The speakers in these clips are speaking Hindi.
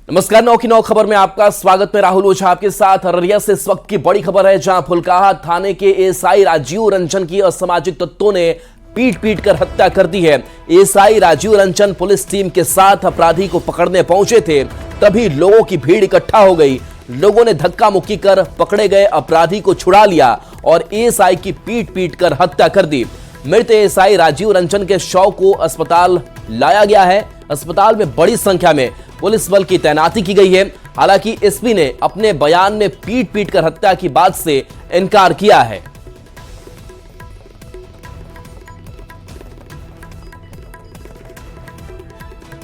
नमस्कार, 9 की 9 खबर में आपका स्वागत। मैं राहुल ओझा आपके साथ। अररिया से इस वक्त की बड़ी खबर है, जहां फुलकाहा थाने के एएसआई राजीव रंजन की असामाजिक तत्वों ने पीट कर हत्या कर दी है। ASI Rajiv Ranjan police team के साथ अपराधी को पकड़ने पहुंचे थे, तभी लोगों की भीड़ इकट्ठा हो गई। लोगों ने धक्का मुक्की कर पकड़े गए अपराधी को छुड़ा लिया और एएसआई की पीट कर हत्या कर दी। मृत एएसआई राजीव रंजन के शव को अस्पताल लाया गया है। अस्पताल में बड़ी संख्या में पुलिस बल की तैनाती की गई है। हालांकि एसपी ने अपने बयान में पीट कर हत्या की बात से इनकार किया है।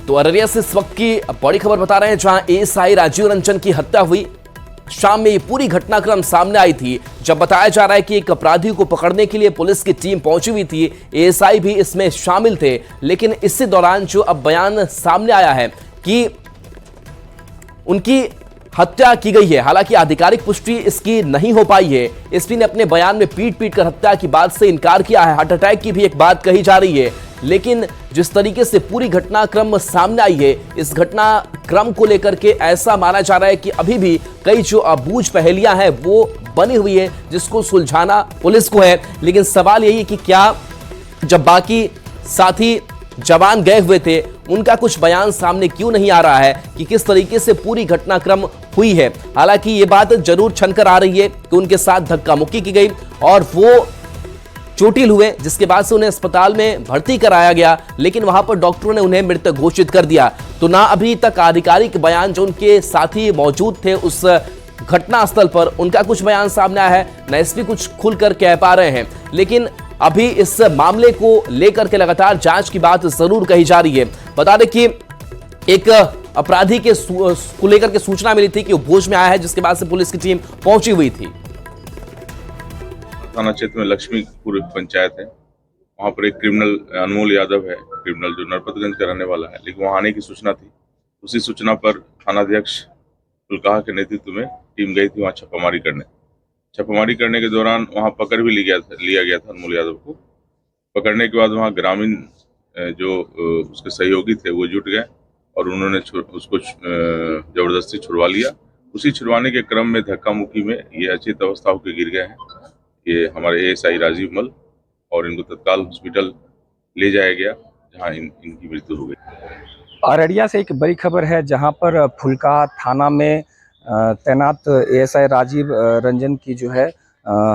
तो अररिया से इस वक्त की बड़ी खबर बता रहे हैं, जहां एएसआई राजीव रंजन की हत्या हुई। शाम में ये पूरी घटनाक्रम सामने आई थी, जब बताया जा रहा है कि एक अपराधी को पकड़ने के लिए पुलिस की टीम पहुंची हुई थी। एएसआई भी इसमें शामिल थे, लेकिन इसी दौरान जो अब बयान सामने आया है कि उनकी हत्या की गई है। हालांकि आधिकारिक पुष्टि इसकी नहीं हो पाई है। एसपी ने अपने बयान में पीट कर हत्या की बात से इनकार किया है। हार्ट अटैक की भी एक बात कही जा रही है, लेकिन जिस तरीके से पूरी घटनाक्रम सामने आई है, इस घटनाक्रम को लेकर के ऐसा माना जा रहा है कि अभी भी कई जो अबूझ पहेलियां हैं वो बनी हुई है, जिसको सुलझाना पुलिस को है। लेकिन सवाल यही है कि क्या जब बाकी साथी जवान गए हुए थे, उनका कुछ बयान सामने क्यों नहीं आ रहा है कि किस तरीके से पूरी घटनाक्रम हुई है। हालांकि ये बात जरूर छनकर आ रही है कि उनके साथ धक्का मुक्की की गई और वो चोटिल हुए, जिसके बाद से उन्हें अस्पताल में भर्ती कराया गया, लेकिन वहां पर डॉक्टरों ने उन्हें मृत घोषित कर दिया। तो ना अभी तक आधिकारिक बयान जो उनके साथी मौजूद थे उस घटना स्थल पर, उनका कुछ बयान सामने आया है, न एसपी कुछ खुलकर कह पा रहे हैं। लेकिन अभी इस मामले को लेकर के लगातार जांच की बात जरूर कही जा रही है। बता दें कि एक अपराधी को लेकर के सूचना मिली थी कि वो भोज में आया है, जिसके बाद से पुलिस की टीम पहुंची हुई थी। थाना क्षेत्र में लक्ष्मीपुर पंचायत है, वहाँ पर एक क्रिमिनल अनमोल यादव है, क्रिमिनल जो नरपतगंज का रहने वाला है, लेकिन वहाँ आने की सूचना थी। उसी सूचना पर थानाध्यक्ष फुलकाहा के नेतृत्व में टीम गई थी वहाँ छापामारी करने। छापामारी करने के दौरान वहाँ पकड़ भी लिया गया था अनमोल यादव को। पकड़ने के बाद वहाँ ग्रामीण जो उसके सहयोगी थे वो जुट गए और उन्होंने उसको जबरदस्ती छुड़वा लिया। उसी छुड़वाने के क्रम में धक्का मुक्की में ये अचेत अवस्था होकर गिर गए हैं। ये हमारे एएसआई राजीव मल, और इनको तत्काल हॉस्पिटल ले जाया गया, जहां इनकी मृत्यु हो गई। अररिया से एक बड़ी खबर है, जहां पर फुलकाहा थाना में तैनात एएसआई राजीव रंजन की जो है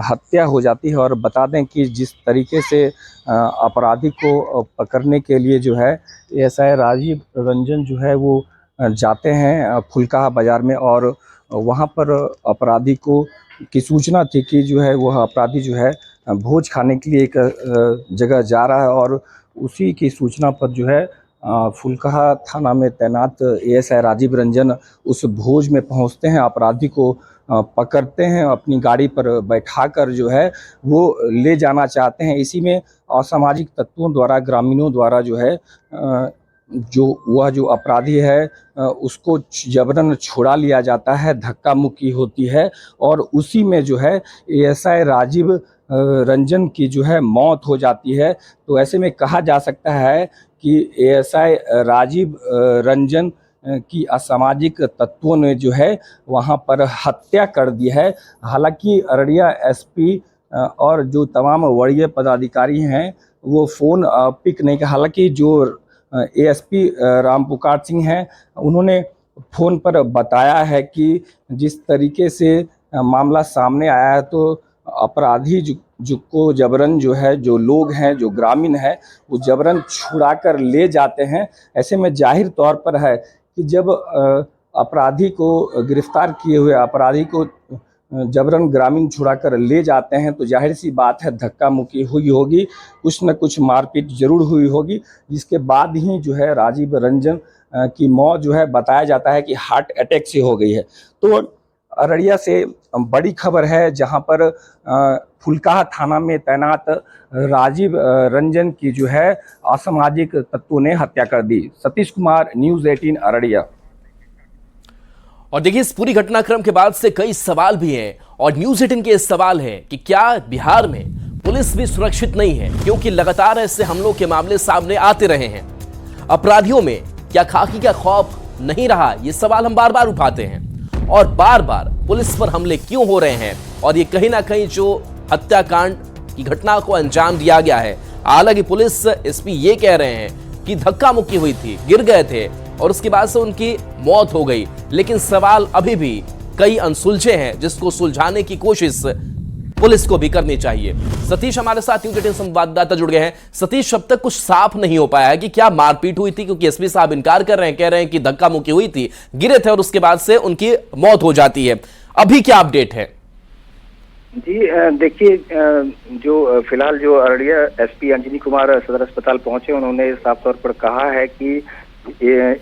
हत्या हो जाती है। और बता दें कि जिस तरीके से अपराधी को पकड़ने के लिए जो है एएसआई राजीव रंजन जो है वो जाते हैं फुलकाहा बाजार में, और वहां पर अपराधी को की सूचना थी कि जो है वह अपराधी जो है भोज खाने के लिए एक जगह जा रहा है। और उसी की सूचना पर जो है फुलकाहा थाना में तैनात एएसआई राजीव रंजन उस भोज में पहुंचते हैं, अपराधी को पकड़ते हैं, अपनी गाड़ी पर बैठाकर जो है वो ले जाना चाहते हैं। इसी में असामाजिक तत्वों द्वारा, ग्रामीणों द्वारा जो है जो अपराधी है उसको जबरन छुड़ा लिया जाता है, धक्का मुक्की होती है, और उसी में जो है एएसआई राजीव रंजन की जो है मौत हो जाती है। तो ऐसे में कहा जा सकता है कि एएसआई राजीव रंजन की असामाजिक तत्वों ने जो है वहां पर हत्या कर दी है। हालांकि अररिया एसपी और जो तमाम वरीय पदाधिकारी हैं वो फ़ोन पिक नहीं किया। हालांकि जो एएसपी राम पुकार सिंह हैं, उन्होंने फ़ोन पर बताया है कि जिस तरीके से मामला सामने आया है, तो अपराधी जो को जबरन जो है, जो लोग हैं, जो ग्रामीण हैं, वो जबरन छुड़ा कर ले जाते हैं। ऐसे में जाहिर तौर पर है कि जब अपराधी को गिरफ्तार किए हुए अपराधी को जबरन ग्रामीण छुड़ा कर ले जाते हैं, तो जाहिर सी बात है धक्का मुक्की हुई होगी, कुछ न कुछ मारपीट जरूर हुई होगी, जिसके बाद ही जो है राजीव रंजन की मौत जो है बताया जाता है कि हार्ट अटैक से हो गई है। तो अररिया से बड़ी खबर है, जहां पर फुलकाहा थाना में तैनात राजीव रंजन की जो है असामाजिक तत्वों ने हत्या कर दी। सतीश कुमार, न्यूज़ 18 अररिया। और देखिए, इस पूरी घटनाक्रम के बाद से कई सवाल भी हैं, और न्यूज़ 18 के सवाल है कि क्या बिहार में पुलिस भी सुरक्षित नहीं है, क्योंकि लगातार ऐसे हमलों के मामले सामने आते रहे हैं। अपराधियों में क्या खाकी का खौफ नहीं रहा? ये सवाल हम बार बार उठाते हैं और बार बार पुलिस पर हमले क्यों हो रहे हैं और ये कहीं ना कहीं जो हत्याकांड की घटना को अंजाम दिया गया है। हालांकि पुलिस एसपी ये कह रहे हैं कि धक्का मुक्की हुई थी, गिर गए थे और उसके बाद से उनकी मौत हो गई, लेकिन सवाल अभी भी कई अनसुलझे हैं जिसको सुलझाने की कोशिश पुलिस को भी करनी चाहिए। सतीश हमारे साथ न्यूज़ 18 संवाददाता जुड़ गए हैं। सतीश, अब तक कुछ साफ नहीं हो पाया है कि क्या मारपीट हुई थी, क्योंकि एसपी साहब इनकार कर रहे हैं, कह रहे हैं कि धक्का मुक्की हुई थी, गिरे थे और उसके बाद से उनकी मौत हो जाती है। अभी क्या अपडेट है? जी देखिए, जो फिलहाल जो अररिया एसपी अंजनी कुमार सदर अस्पताल पहुंचे, उन्होंने साफ तौर पर कहा है कि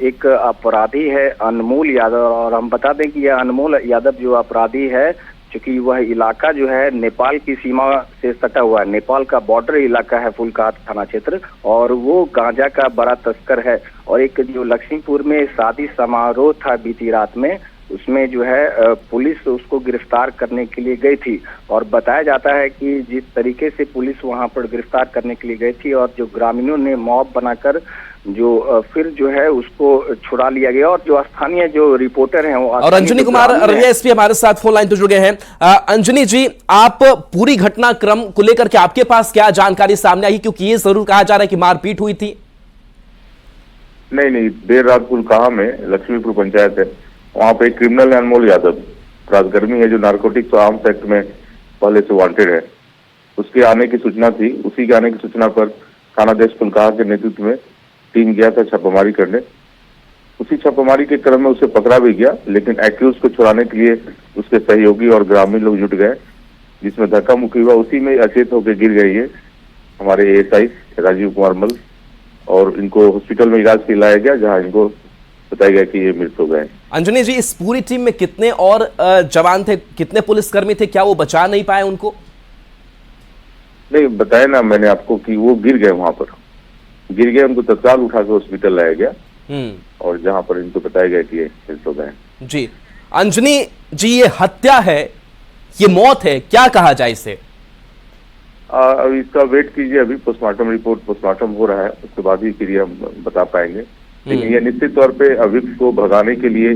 एक अपराधी है अनमोल यादव, और हम बता दें कि यह अनमोल यादव जो अपराधी है, चूंकि वह इलाका जो है नेपाल की सीमा से सटा हुआ है, नेपाल का बॉर्डर इलाका है फुलकाहा थाना क्षेत्र, और वो गांजा का बड़ा तस्कर है। और एक जो लक्ष्मीपुर में शादी समारोह था बीती रात में, उसमें जो है पुलिस उसको गिरफ्तार करने के लिए गई थी, और बताया जाता है कि जिस तरीके से पुलिस वहां पर गिरफ्तार करने के लिए गई थी और जो ग्रामीणों ने मॉब बनाकर जो फिर जो है उसको छुड़ा लिया गया, और जो स्थानीय जो रिपोर्टर हैं वो और अंजनी कुमार अररिया एसपी हमारे साथ फोन लाइन पर जुड़ गए हैं। अंजनी जी, आप पूरी घटनाक्रम को लेकर के आपके पास क्या जानकारी सामने आई, क्योंकि ये जरूर कहा जा रहा है कि मारपीट हुई थी? नहीं, देर रात फुलकाहा में लक्ष्मीपुर पंचायत है, वहाँ पे एक क्रिमिनल है अनमोल यादव, राजगर्मी है, जो नारकोटिक्स और आर्म्स एक्ट में पहले से वांटेड है। उसके आने की सूचना थी। उसी के आने की सूचना पर थानाध्यक्ष फुलकाहा के नेतृत्व में टीम गया था छापामारी करने। उसी छापामारी के क्रम में उसे पकड़ा भी गया, लेकिन एक्यूज को छुड़ाने के लिए उसके सहयोगी और ग्रामीण लोग जुट गए, जिसमें धक्का मुक्की हुआ। उसी में अचेत होकर गिर गई है हमारे एएसआई राजीव कुमार मल, और इनको हॉस्पिटल में इलाज के लिए लाया गया, जहाँ इनको बताया गया कि ये मृत हो गए। अंजनी जी, इस पूरी टीम में कितने और जवान थे, कितने पुलिसकर्मी थे? क्या वो बचा नहीं पाए उनको? नहीं, बताया ना मैंने आपको कि वो गिर गए, वहां पर गिर गए, उनको तत्काल उठा के हॉस्पिटल लाया गया, और जहां पर इनको बताया गया कि ये मृत हो गए। जी अंजनी जी, ये हत्या है, ये मौत है, क्या कहा जाए इसे? अब इसका वेट कीजिए, अभी पोस्टमार्टम रिपोर्ट पोस्टमार्टम हो रहा है, उसके बाद ही फिर हम बता पाएंगे। लेकिन ये निश्चित तौर पे अभियुक्त को भगाने के लिए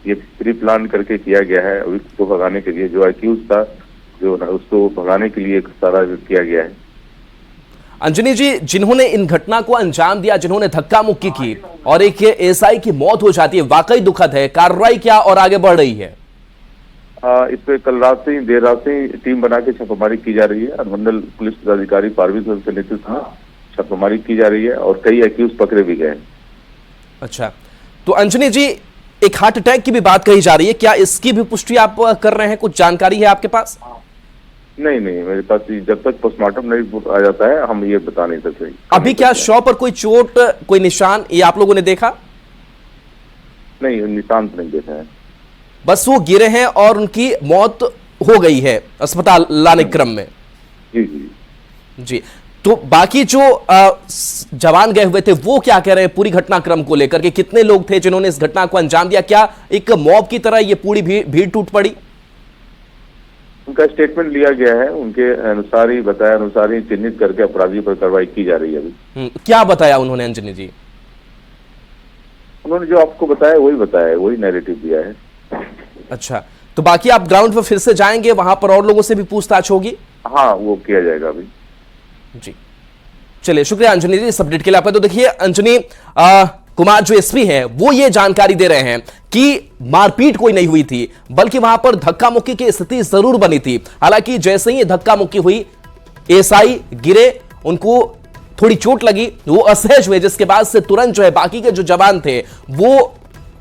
ये प्री प्लान करके किया गया है। अभियुक्त को भगाने के लिए, जो एक्यूज था, जो उसको भगाने के लिए सारा किया गया है। अंजनी जी, जिन्होंने इन घटना को अंजाम दिया, जिन्होंने धक्का मुक्की की और एक एएसआई की मौत हो जाती है, वाकई दुखद है। कार्रवाई क्या और आगे बढ़ रही है? इस पे कल रात से ही, देर रात से ही टीम बना के छापामारी की जा रही है। अनुमंडल पुलिस पदाधिकारी पारवीन के नेतृत्व में छापामारी की जा रही है, और कई एक्यूज पकड़े भी गए। अच्छा, तो अंजनी जी, एक हार्ट अटैक की भी बात कही जा रही है, क्या इसकी भी पुष्टि आप कर रहे हैं? कुछ जानकारी है आपके पास? नहीं, मेरे पास जब तक पोस्टमार्टम नहीं आ जाता है हम ये बता नहीं सकते। अभी क्या शव पर कोई चोट, कोई निशान ये आप लोगों ने देखा? नहीं, निशान नहीं देखा है, बस वो गिरे हैं और उनकी मौत हो गई है अस्पताल लाने क्रम में। जी, तो बाकी जो जवान गए हुए थे वो क्या कह रहे हैं पूरी घटनाक्रम को लेकर के? कितने लोग थे जिन्होंने इस घटना को अंजाम दिया? क्या एक मॉब की तरह ये पूरी भीड़ टूट पड़ी? उनका स्टेटमेंट लिया गया है, उनके अनुसार ही बताया, अनुसार ही चिन्हित करके अपराधियों पर कार्रवाई की जा रही है अभी। क्या बताया उन्होंने अंजनी जी? उन्होंने जो आपको बताया वही बताया, वही नैरेटिव दिया है। अच्छा, तो बाकी आप ग्राउंड पर फिर से जाएंगे, वहां पर और लोगों से भी पूछताछ होगी? हाँ, वो किया जाएगा अभी। जी, चलिए, शुक्रिया अंजनी जी इस अपडेट के लिए आपका। तो देखिए, अंजनी कुमार जो एसपी हैं वो ये जानकारी दे रहे हैं कि मारपीट कोई नहीं हुई थी, बल्कि वहां पर धक्का मुक्की की स्थिति जरूर बनी थी। हालांकि जैसे ही धक्का मुक्की हुई, एएसआई गिरे, उनको थोड़ी चोट लगी, वो असहज हुए, जिसके बाद से तुरंत जो है बाकी के जो जवान थे वो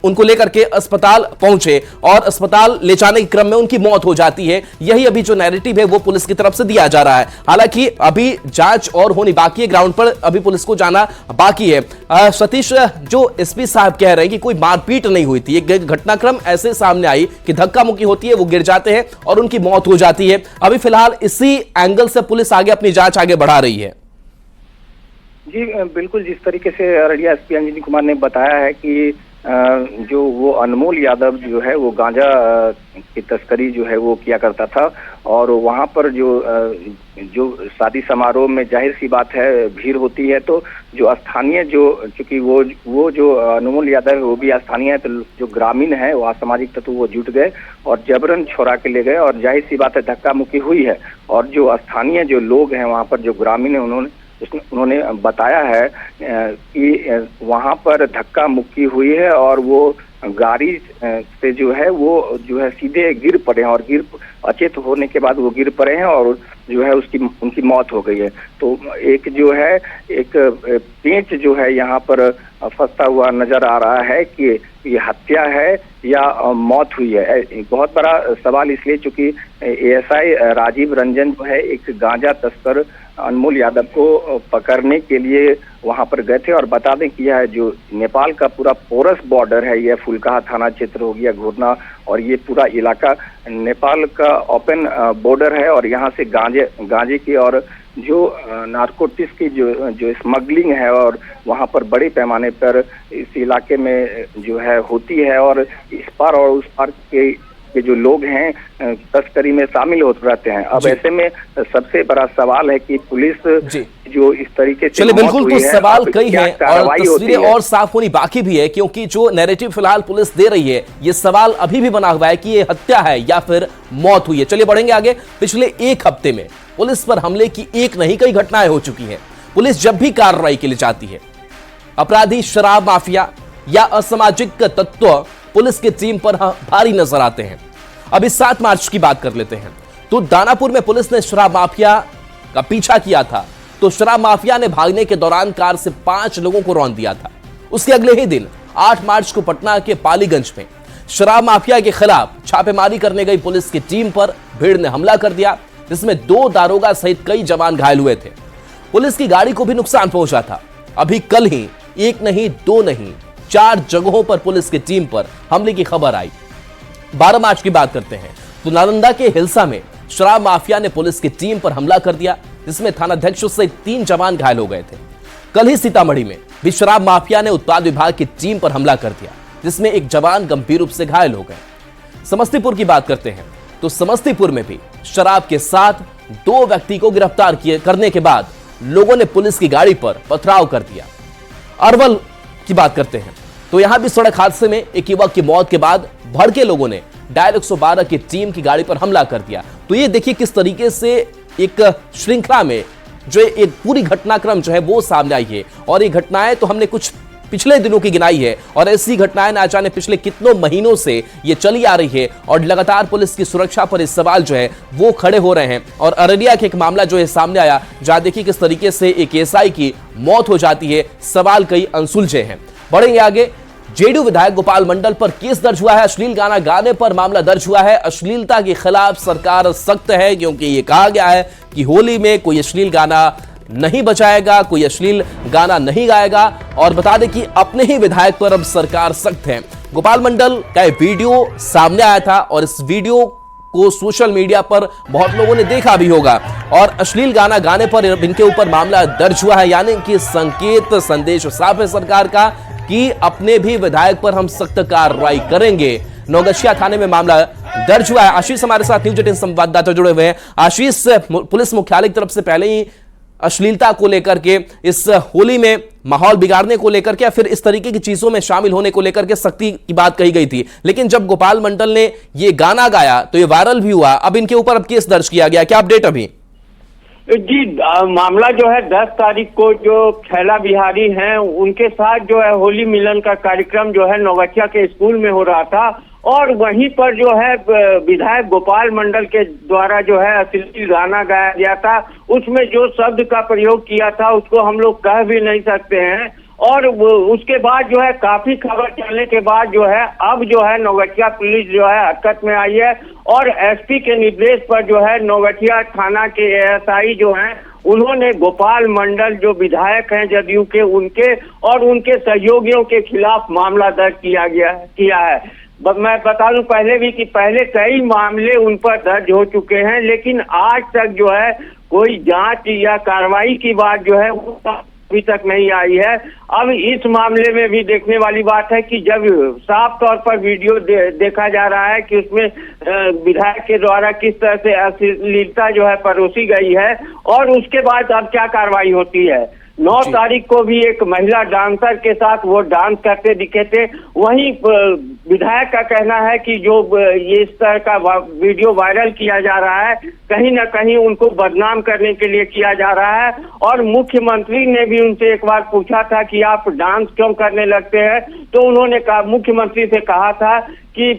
उनको लेकर के अस्पताल पहुंचे और अस्पताल ले जाने के क्रम में उनकी मौत हो जाती है। यही अभी जो नैरेटिव है वो पुलिस की तरफ से दिया जा रहा है। हालांकि अभी जांच और होनी बाकी है, ग्राउंड पर अभी पुलिस को जाना बाकी है। सतीश, जो एसपी साहब कह रहे हैं कि कोई मारपीट नहीं हुई थी, एक घटनाक्रम ऐसे सामने आई कि धक्का मुक्की होती है, वो गिर जाते हैं और उनकी मौत हो जाती है। अभी फिलहाल इसी एंगल से पुलिस आगे अपनी जांच आगे बढ़ा रही है। जी बिल्कुल, जिस तरीके से अररिया एसपी अंजनी कुमार ने बताया है कि जो वो अनमोल यादव जो है वो गांजा की तस्करी जो है वो किया करता था। और वहाँ पर जो शादी समारोह में जाहिर सी बात है भीड़ होती है, तो जो स्थानीय चूंकि वो जो अनमोल यादव है वो भी स्थानीय है, तो जो ग्रामीण है वो असामाजिक तत्व वो जुट गए और जबरन छोड़ा के ले गए और जाहिर सी बात है धक्का मुक्की हुई है। और जो स्थानीय जो लोग हैं वहाँ पर जो ग्रामीण है उन्होंने बताया है कि वहाँ पर धक्का मुक्की हुई है और वो गाड़ी से जो है सीधे गिर पड़े हैं और अचेत होने के बाद वो गिर पड़े हैं और जो है उनकी मौत हो गई है। तो एक पेंच जो है यहाँ पर फंसता हुआ नजर आ रहा है कि ये हत्या है या मौत हुई है। बहुत बड़ा सवाल इसलिए चूंकि एएसआई राजीव रंजन जो है एक गांजा तस्कर अनमोल यादव को पकड़ने के लिए वहां पर गए थे। और बता दें कि यह जो नेपाल का पूरा पोरस बॉर्डर है, यह फुलकाहा थाना क्षेत्र हो गया, घुरना, और ये पूरा इलाका नेपाल का ओपन बॉर्डर है। और यहाँ से गांजे की और जो नारकोटिक्स की जो स्मगलिंग है और वहाँ पर बड़े पैमाने पर इस इलाके में जो है होती है और इस पार और उस पार के जो लोग हैं तस्करी में शामिल होते रहते हैं। अब ऐसे में सबसे बड़ा सवाल है कि पुलिस जो इस तरीके से चलिए बिल्कुल, तो सवाल कई हैं और तस्वीरें और साफ होनी बाकी भी है, क्योंकि जो नैरेटिव फिलहाल पुलिस दे रही है ये सवाल अभी भी बना हुआ है कि ये हत्या है या फिर मौत हुई है। चलिए बढ़ेंगे आगे। पिछले एक हफ्ते में पुलिस पर हमले की एक नहीं कई घटनाएं हो चुकी हैं। पुलिस जब भी कार्रवाई के लिए जाती है, अपराधी, शराब माफिया या असामाजिक तत्व पुलिस की टीम पर भारी नजर आते हैं। अब इस 7 मार्च की बात कर लेते हैं। तो दानापुर में पुलिस ने शराब माफिया का पीछा किया था, तो शराब माफिया ने भागने के दौरान कार से 5 लोगों को रौंद दिया था। उसके अगले ही दिन 8 मार्च को पटना के पालीगंज में शराब माफिया के खिलाफ छापेमारी करने गई पुलिस की टीम पर भीड़ ने हमला कर दिया, जिसमें 2 दारोगा सहित कई जवान घायल हुए थे। पुलिस की गाड़ी को भी नुकसान पहुंचा था। अभी कल ही 1 नहीं 2 नहीं 4 जगहों पर पुलिस की टीम पर हमले की खबर आई। 12 मार्च की बात करते हैं तो नालंदा के हिलसा में शराब माफिया ने पुलिस की टीम पर हमला कर दिया, जिसमें थानाध्यक्ष सहित 3 जवान घायल हो गए थे। कल ही सीतामढ़ी में भी शराब माफिया ने उत्पाद विभाग की टीम पर हमला कर दिया, जिसमें एक जवान गंभीर रूप से घायल हो गए। समस्तीपुर की बात करते हैं तो समस्तीपुर में भी शराब के साथ 2 व्यक्ति को गिरफ्तार करने के बाद लोगों ने पुलिस की गाड़ी पर पथराव कर दिया। अरवल की बात करते हैं तो यहां भी सड़क हादसे में एक युवक की मौत के बाद भड़के लोगों ने डायल 112 की टीम की गाड़ी पर हमला कर दिया। तो ये देखिए किस तरीके से एक श्रृंखला में जो एक पूरी घटनाक्रम जो है वो सामने आई है। और ये घटनाएं तो हमने कुछ पिछले दिनों की गिनाई है और ऐसी घटनाएं ना जाने पिछले कितनों महीनों से ये चली आ रही है और लगातार पुलिस की सुरक्षा पर इस सवाल जो है वो खड़े हो रहे हैं। और अररिया के एक मामला जो है सामने आया, जहां देखिए किस तरीके से एक एएसआई की मौत हो जाती है, सवाल कई अनसुलझे हैं। बढ़ेंगे आगे। जेडीयू विधायक गोपाल मंडल पर केस दर्ज हुआ है। अश्लील गाना गाने पर मामला दर्ज हुआ है। अश्लीलता के खिलाफ सरकार सख्त है, क्योंकि ये कहा गया है कि होली में कोई अश्लील गाना नहीं बजाएगा, कोई अश्लील गाना नहीं गाएगा। और बता दें कि अपने ही विधायक पर अब सरकार सख्त है। गोपाल मंडल का एक वीडियो सामने आया था और इस वीडियो को सोशल मीडिया पर बहुत लोगों ने देखा भी होगा और अश्लील गाना गाने पर इनके ऊपर मामला दर्ज हुआ है। यानी कि संकेत, संदेश साफ है सरकार का कि अपने भी विधायक पर हम सख्त कार्रवाई करेंगे। नौगछिया थाने में मामला दर्ज हुआ है। आशीष हमारे साथ न्यूज 18 संवाददाता जुड़े हुए हैं। आशीष, पुलिस मुख्यालय की तरफ से पहले ही अश्लीलता को लेकर के, इस होली में माहौल बिगाड़ने को लेकर के या फिर इस तरीके की चीजों में शामिल होने को लेकर के सख्ती की बात कही गई थी, लेकिन जब गोपाल मंडल ने ये गाना गाया तो ये वायरल भी हुआ। अब इनके ऊपर अब केस दर्ज किया गया, क्या अपडेट अभी? जी, मामला जो है 10 तारीख को जो छैला बिहारी हैं उनके साथ जो है होली मिलन का कार्यक्रम जो है नौगछिया के स्कूल में हो रहा था और वहीं पर जो है विधायक गोपाल मंडल के द्वारा जो है अश्लील गाना गाया गया था। उसमें जो शब्द का प्रयोग किया था उसको हम लोग कह भी नहीं सकते हैं। और उसके बाद जो है काफी खबर चलने के बाद जो है अब जो है नौगछिया पुलिस जो है हरकत में आई है और एसपी के निर्देश पर जो है नौगछिया थाना के एएसआई जो हैं उन्होंने गोपाल मंडल जो विधायक हैं जदयू के, उनके और उनके सहयोगियों के खिलाफ मामला दर्ज किया है। मैं बता दूं पहले भी कि पहले कई मामले उन पर दर्ज हो चुके हैं, लेकिन आज तक जो है कोई जांच या कार्रवाई की बात जो है वो अभी तक नहीं आई है। अब इस मामले में भी देखने वाली बात है कि जब साफ तौर पर वीडियो देखा जा रहा है कि उसमें विधायक के द्वारा किस तरह से अश्लीलता जो है परोसी गई है, और उसके बाद अब क्या कार्रवाई होती है। 9 तारीख को भी एक महिला डांसर के साथ वो डांस करते दिखे थे। वहीं विधायक का कहना है कि जो ये इस तरह का वीडियो वायरल किया जा रहा है, कहीं ना कहीं उनको बदनाम करने के लिए किया जा रहा है। और मुख्यमंत्री ने भी उनसे एक बार पूछा था कि आप डांस क्यों करने लगते हैं, तो उन्होंने कहा, मुख्यमंत्री से कहा था कि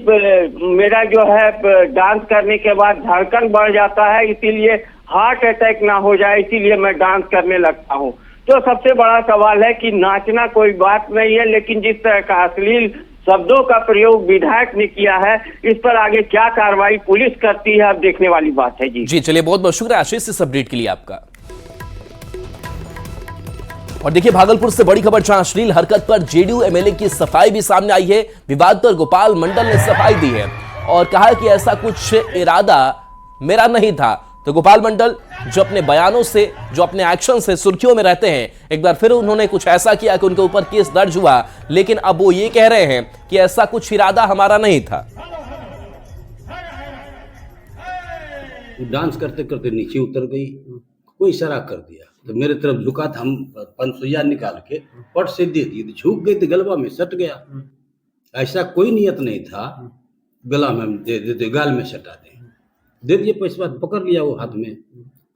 मेरा जो है डांस करने के बाद धड़कन बढ़ जाता है, इसीलिए हार्ट अटैक ना हो जाए, इसीलिए मैं डांस करने लगता हूँ। तो सबसे बड़ा सवाल है कि नाचना कोई बात नहीं है, लेकिन जिस तरह का अश्लील शब्दों का प्रयोग विधायक ने किया है, इस पर आगे क्या कार्रवाई पुलिस करती है, अब देखने वाली बात है। जी चलिए, बहुत बहुत शुक्रिया आशीष इस अपडेट के लिए आपका। और देखिए, भागलपुर से बड़ी खबर, जहां अश्लील हरकत पर जेडीयू एमएलए की सफाई भी सामने आई है। विवाद पर गोपाल मंडल ने सफाई दी है और कहा कि ऐसा कुछ इरादा मेरा नहीं था। तो गोपाल मंडल जो अपने बयानों से, जो अपने एक्शन से सुर्खियों में रहते हैं, एक बार फिर उन्होंने कुछ ऐसा किया कि उनके ऊपर केस दर्ज हुआ, लेकिन अब वो ये कह रहे हैं कि ऐसा कुछ इरादा हमारा नहीं था। डांस करते करते नीचे उतर गई, कोई इशारा कर दिया तो मेरे तरफ झुका था, हम पंसुइया निकाल के पट से दे दिए, झुक गई तो गलबा में सट गया। ऐसा कोई नियत नहीं था गला में हम दे देते, गाल में सटा दे दिए, पैसा पकड़ लिया वो हाथ में।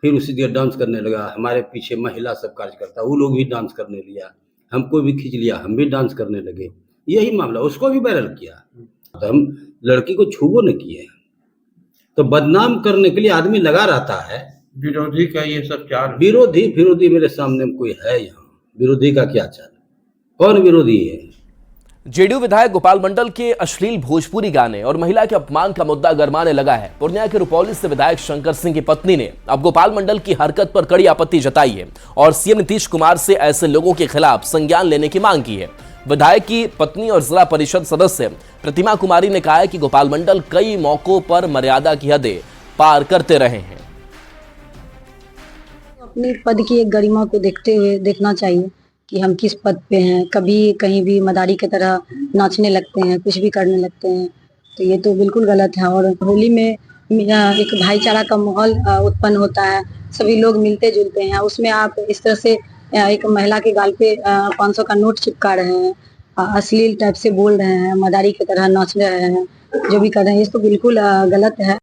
फिर उसी जगह डांस करने लगा। हमारे पीछे महिला सब कार्यकर्ता, वो लोग भी डांस करने लिया, हमको भी खींच लिया, हम भी डांस करने लगे। यही मामला, उसको भी वायरल किया। तो हम लड़की को छूबो न किए। तो बदनाम करने के लिए आदमी लगा रहता है। विरोधी का ये सब चाल, विरोधी मेरे सामने कोई है यहाँ? विरोधी का क्या चाल? कौन विरोधी है? जेडीयू विधायक गोपाल मंडल के अश्लील भोजपुरी गाने और महिला के अपमान का मुद्दा गरमाने लगा है। पूर्णिया के रुपौली से विधायक शंकर सिंह की पत्नी ने अब गोपाल मंडल की हरकत पर कड़ी आपत्ति जताई है और सीएम नीतीश कुमार से ऐसे लोगों के खिलाफ संज्ञान लेने की मांग की है। विधायक की पत्नी और जिला परिषद सदस्य प्रतिमा कुमारी ने कहा है कि गोपाल मंडल कई मौकों पर मर्यादा की हदें पार करते रहे हैं। अपनी पद की एक गरिमा को देखते हुए देखना चाहिए कि हम किस पद पे हैं। कभी कहीं भी मदारी की तरह नाचने लगते हैं, कुछ भी करने लगते हैं, तो ये तो बिल्कुल गलत है। और होली में एक भाईचारा का माहौल उत्पन्न होता है, सभी लोग मिलते जुलते हैं, उसमें आप इस तरह से एक महिला के गाल पे 500 का नोट चिपका रहे हैं, अश्लील टाइप से बोल रहे हैं, मदारी की तरह नाच रहे हैं, जो भी कर रहे हैं, ये तो बिल्कुल गलत है।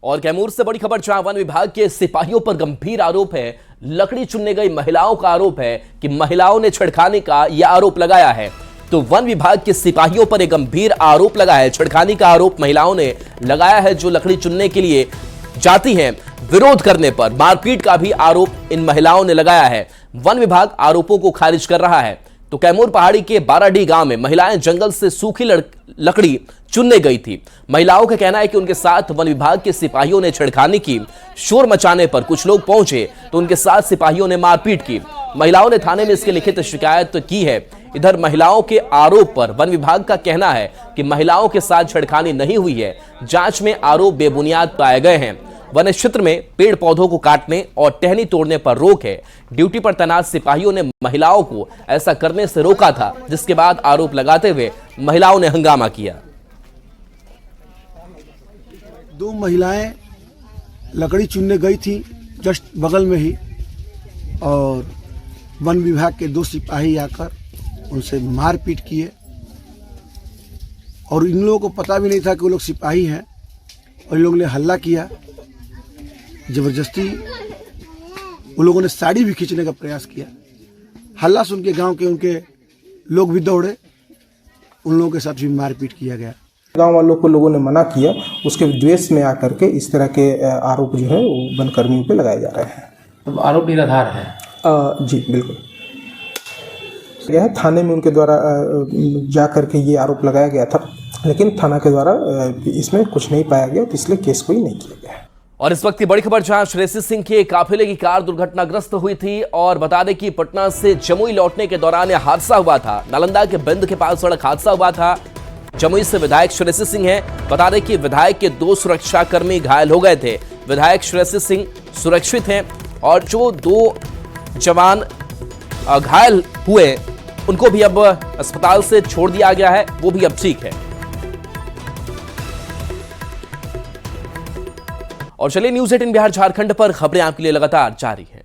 और कैमूर से बड़ी खबर, जहां वन विभाग के सिपाहियों पर गंभीर आरोप है। लकड़ी चुनने गई महिलाओं का आरोप है कि महिलाओं ने छेड़खानी का यह आरोप लगाया है। तो वन विभाग के सिपाहियों पर एक गंभीर आरोप लगा है, छेड़खानी का आरोप महिलाओं ने लगाया है जो लकड़ी चुनने के लिए जाती हैं। विरोध करने पर मारपीट का भी आरोप इन महिलाओं ने लगाया है। वन विभाग आरोपों को खारिज कर रहा है। तो कैमूर पहाड़ी के बाराडीह गांव में महिलाएं जंगल से सूखी लकड़ी चुनने गई थी। महिलाओं का कहना है कि उनके साथ वन विभाग के सिपाहियों ने छेड़खानी की। शोर मचाने पर कुछ लोग पहुंचे तो उनके साथ सिपाहियों ने मारपीट की। महिलाओं ने थाने में इसकी लिखित शिकायत की है। इधर महिलाओं के आरोप पर वन विभाग का कहना है कि महिलाओं के साथ छेड़खानी नहीं हुई है, जांच में आरोप बेबुनियाद पाए गए हैं। वन क्षेत्र में पेड़ पौधों को काटने और टहनी तोड़ने पर रोक है। ड्यूटी पर तैनात सिपाहियों ने महिलाओं को ऐसा करने से रोका था, जिसके बाद आरोप लगाते हुए महिलाओं ने हंगामा किया। 2 महिलाएं लकड़ी चुनने गई थी जस्ट बगल में ही, और वन विभाग के 2 सिपाही आकर उनसे मारपीट किए। और इन लोगों को पता भी नहीं था कि वो लोग सिपाही हैं, और इन लोगों ने हल्ला किया। जबरदस्ती उन लोगों ने साड़ी भी खींचने का प्रयास किया। हल्ला सुन के गांव के उनके लोग भी दौड़े, उन लोगों के साथ भी मारपीट किया गया। गांव वालों को लोगों ने मना किया, उसके द्वेष में आकर के इस तरह के आरोप जो है वो वन कर्मियों पे लगाए जा रहे हैं। तो आरोप निराधार है? जी बिल्कुल। यह थाने में उनके द्वारा जा करके ये आरोप लगाया गया था, लेकिन थाना के द्वारा इसमें कुछ नहीं पाया गया, तो इसलिए केस कोई नहीं किया गया। और इस वक्त की बड़ी खबर, जहां श्रेयसी सिंह के काफिले की कार दुर्घटनाग्रस्त हुई थी और बता दें कि पटना से जमुई लौटने के दौरान यह हादसा हुआ था। नालंदा के बिंद के पास सड़क हादसा हुआ था। जमुई से विधायक श्रेयसी सिंह हैं। बता दें कि विधायक के 2 सुरक्षाकर्मी घायल हो गए थे। विधायक श्रेयसी सिंह सुरक्षित हैं। और जो 2 जवान घायल हुए उनको भी अब अस्पताल से छोड़ दिया गया है, वो भी अब ठीक है। और चलिए न्यूज़ 18 बिहार झारखंड पर खबरें आपके लिए लगातार जारी हैं।